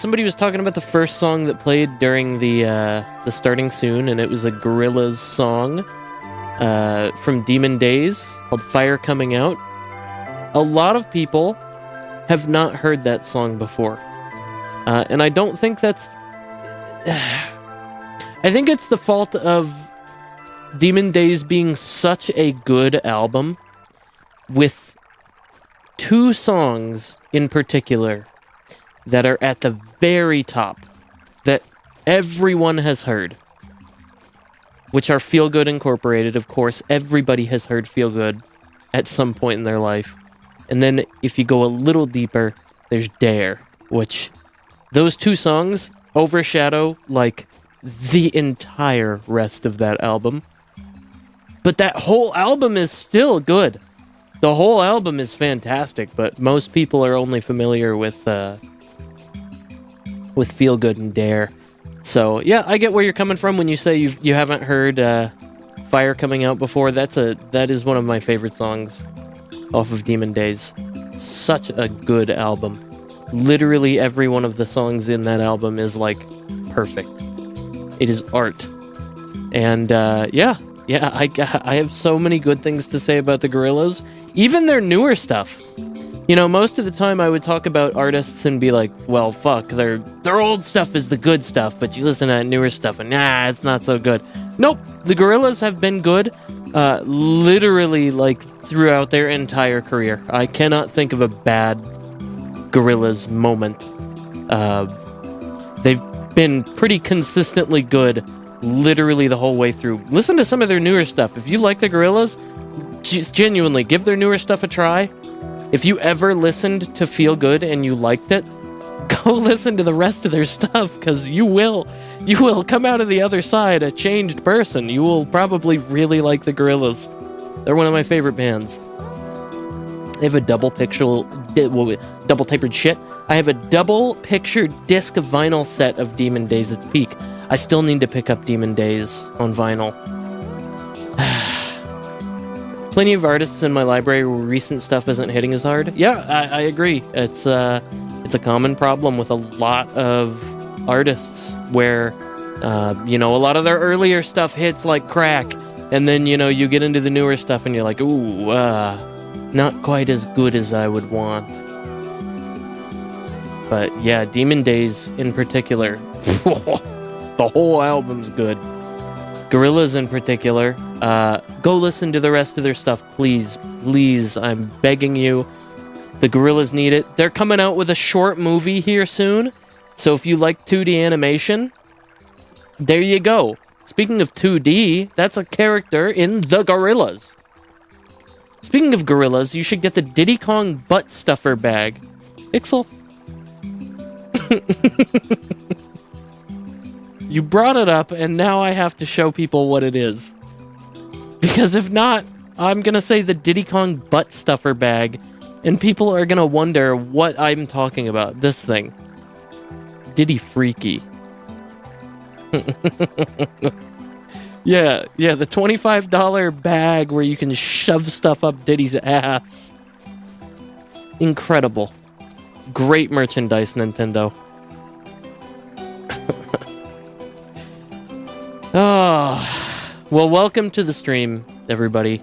Somebody was talking about the first song that played during the starting soon, and it was a Gorillaz song from Demon Days called Fire Coming Out. A lot of people have not heard that song before. And I don't think that's... I think it's the fault of Demon Days being such a good album with two songs in particular that are at the very top that everyone has heard, which are Feel Good Incorporated. Of course, everybody has heard Feel Good at some point in their life. And then if you go a little deeper, there's Dare, which those two songs overshadow like the entire rest of that album. But that whole album is still good. The whole album is fantastic, but most people are only familiar with Feel Good and Dare. So yeah, I get where you're coming from when you say you haven't heard Fire Coming Out before. That is one of my favorite songs off of Demon Days. Such a good album. Literally every one of the songs in that album is like perfect. It is art. And yeah, I have so many good things to say about the Gorillaz. Even their newer stuff. You know, most of the time I would talk about artists and be like, well, fuck, their old stuff is the good stuff, but you listen to that newer stuff and nah, it's not so good. Nope, the Gorillaz have been good literally like throughout their entire career. I cannot think of a bad Gorillaz moment. They've been pretty consistently good literally the whole way through. Listen to some of their newer stuff. If you like the Gorillaz, just genuinely give their newer stuff a try. If you ever listened to Feel Good and you liked it, go listen to the rest of their stuff, because you will come out of the other side a changed person. You will probably really like the Gorillaz. They're one of my favorite bands. They have a double tapered shit. I have a double picture disc vinyl set of Demon Days its peak. I still need to pick up Demon Days on vinyl. Plenty of artists in my library where recent stuff isn't hitting as hard. Yeah, I agree. It's a common problem with a lot of artists where, a lot of their earlier stuff hits like crack, and then, you get into the newer stuff and you're like, ooh, not quite as good as I would want. But yeah, Demon Days in particular, the whole album's good. Gorillaz in particular, go listen to the rest of their stuff, please. Please, I'm begging you. The Gorillaz need it. They're coming out with a short movie here soon, so if you like 2D animation, there you go. Speaking of 2D, that's a character in the Gorillaz. Speaking of Gorillaz, you should get the Diddy Kong butt stuffer bag. Pixel. You brought it up, and now I have to show people what it is. Because if not, I'm gonna say the Diddy Kong butt stuffer bag, and people are gonna wonder what I'm talking about. This thing. Diddy Freaky. Yeah, the $25 bag where you can shove stuff up Diddy's ass. Incredible. Great merchandise, Nintendo. Oh, well, welcome to the stream, everybody.